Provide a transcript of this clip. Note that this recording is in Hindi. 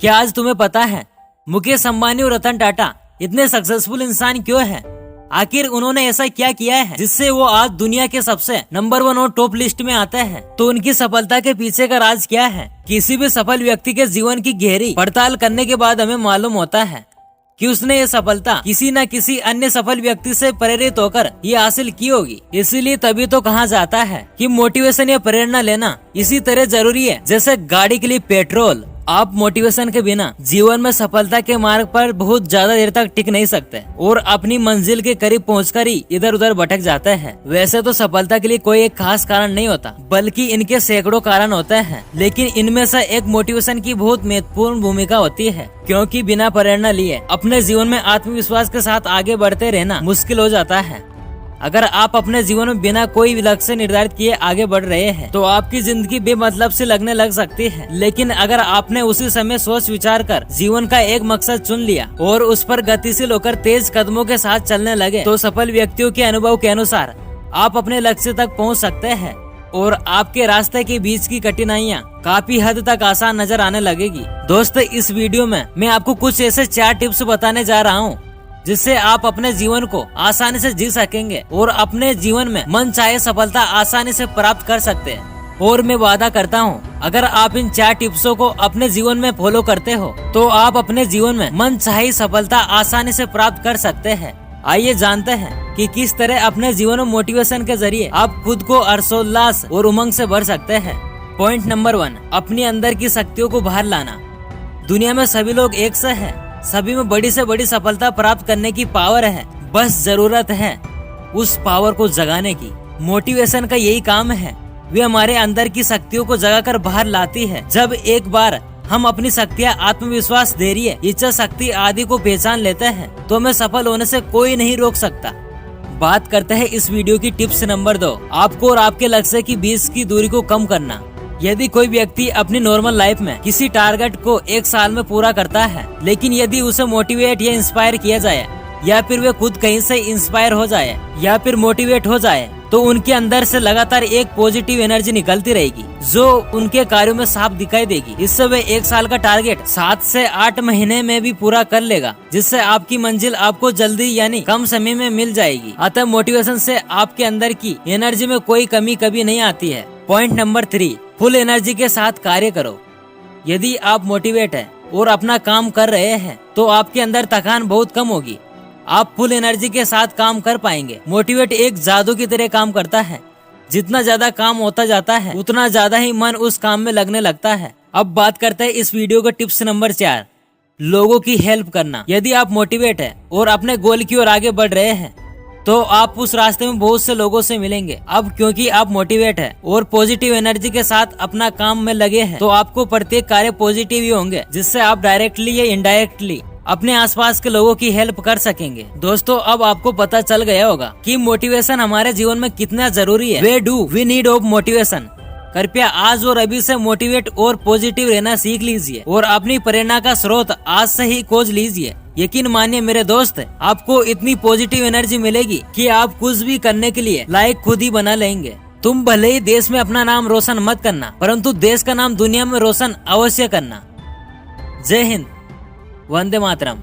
क्या आज तुम्हें पता है मुकेश अंबानी और रतन टाटा इतने सक्सेसफुल इंसान क्यों हैं? आखिर उन्होंने ऐसा क्या किया है जिससे वो आज दुनिया के सबसे नंबर 1 और टॉप लिस्ट में आते हैं? तो उनकी सफलता के पीछे का राज क्या है? किसी भी सफल व्यक्ति के जीवन की गहरी पड़ताल करने के बाद हमें मालूम होता है कि उसने ये सफलता किसी न किसी अन्य सफल व्यक्ति से प्रेरित होकर ये हासिल की होगी। इसीलिए तभी तो कहा जाता है कि मोटिवेशन या प्रेरणा लेना इसी तरह जरूरी है जैसे गाड़ी के लिए पेट्रोल। आप मोटिवेशन के बिना जीवन में सफलता के मार्ग पर बहुत ज्यादा देर तक टिक नहीं सकते और अपनी मंजिल के करीब पहुंचकर ही इधर उधर भटक जाते हैं। वैसे तो सफलता के लिए कोई एक खास कारण नहीं होता, बल्कि इनके सैकड़ों कारण होते हैं, लेकिन इनमें से एक मोटिवेशन की बहुत महत्वपूर्ण भूमिका होती है, क्योंकि बिना प्रेरणा लिए अपने जीवन में आत्मविश्वास के साथ आगे बढ़ते रहना मुश्किल हो जाता है। अगर आप अपने जीवन में बिना कोई लक्ष्य निर्धारित किए आगे बढ़ रहे हैं तो आपकी जिंदगी बेमतलब से लगने लग सकती है। लेकिन अगर आपने उसी समय सोच विचार कर जीवन का एक मकसद चुन लिया और उस पर गतिशील होकर तेज कदमों के साथ चलने लगे तो सफल व्यक्तियों के अनुभव के अनुसार आप अपने लक्ष्य तक पहुंच सकते हैं और आपके रास्ते के बीच की कठिनाइयां काफी हद तक आसान नजर आने लगेगी। दोस्तों, इस वीडियो में मैं आपको कुछ ऐसे 4 टिप्स बताने जा रहा हूँ जिससे आप अपने जीवन को आसानी से जी सकेंगे और अपने जीवन में मन चाहे सफलता आसानी से प्राप्त कर सकते हैं। और मैं वादा करता हूँ, अगर आप इन 4 टिप्सों को अपने जीवन में फॉलो करते हो तो आप अपने जीवन में मन चाहे सफलता आसानी से प्राप्त कर सकते हैं। आइए जानते हैं कि किस तरह अपने जीवन में मोटिवेशन के जरिए आप खुद को हर्षोल्लास और उमंग से भर सकते हैं। पॉइंट नंबर 1, अपने अंदर की शक्तियों को बाहर लाना। दुनिया में सभी लोग एक से हैं, सभी में बड़ी से बड़ी सफलता प्राप्त करने की पावर है, बस जरूरत है उस पावर को जगाने की। मोटिवेशन का यही काम है, वे हमारे अंदर की शक्तियों को जगाकर बाहर लाती है। जब एक बार हम अपनी शक्तियाँ, आत्मविश्वास, धैर्य, इच्छा शक्ति आदि को पहचान लेते हैं तो हमें सफल होने से कोई नहीं रोक सकता। बात करते हैं इस वीडियो की टिप्स नंबर 2, आपको और आपके लक्ष्य की बीच की दूरी को कम करना। यदि कोई व्यक्ति अपनी नॉर्मल लाइफ में किसी टारगेट को 1 साल में पूरा करता है, लेकिन यदि उसे मोटिवेट या इंस्पायर किया जाए या फिर वे खुद कहीं से इंस्पायर हो जाए या फिर मोटिवेट हो जाए तो उनके अंदर से लगातार एक पॉजिटिव एनर्जी निकलती रहेगी जो उनके कार्यों में साफ दिखाई देगी। इससे वे 1 साल का टारगेट 7 से 8 महीने में भी पूरा कर लेगा, जिससे आपकी मंजिल आपको जल्दी यानी कम समय में मिल जाएगी। अतः मोटिवेशन से आपके अंदर की एनर्जी में कोई कमी कभी नहीं आती है। पॉइंट नंबर 3, फुल एनर्जी के साथ कार्य करो। यदि आप मोटिवेट है और अपना काम कर रहे हैं तो आपके अंदर थकान बहुत कम होगी, आप फुल एनर्जी के साथ काम कर पाएंगे। मोटिवेट एक जादू की तरह काम करता है, जितना ज्यादा काम होता जाता है उतना ज्यादा ही मन उस काम में लगने लगता है। अब बात करते हैं इस वीडियो का टिप्स नंबर 4, लोगों की हेल्प करना। यदि आप मोटिवेट है और अपने गोल की ओर आगे बढ़ रहे हैं तो आप उस रास्ते में बहुत से लोगों से मिलेंगे। अब क्योंकि आप मोटिवेट है और पॉजिटिव एनर्जी के साथ अपना काम में लगे हैं तो आपको प्रत्येक कार्य पॉजिटिव ही होंगे, जिससे आप डायरेक्टली या इनडायरेक्टली अपने आसपास के लोगों की हेल्प कर सकेंगे। दोस्तों, अब आपको पता चल गया होगा कि मोटिवेशन हमारे जीवन में कितना जरूरी है। Way do we need of motivation. कृपया आज और अभी से मोटिवेट और पॉजिटिव रहना सीख लीजिए और अपनी प्रेरणा का स्रोत आज से ही खोज लीजिए। यकीन मानिए मेरे दोस्त, आपको इतनी पॉजिटिव एनर्जी मिलेगी कि आप कुछ भी करने के लिए लायक खुद ही बना लेंगे। तुम भले ही देश में अपना नाम रोशन मत करना, परंतु देश का नाम दुनिया में रोशन अवश्य करना। जय हिंद, वंदे मातरम।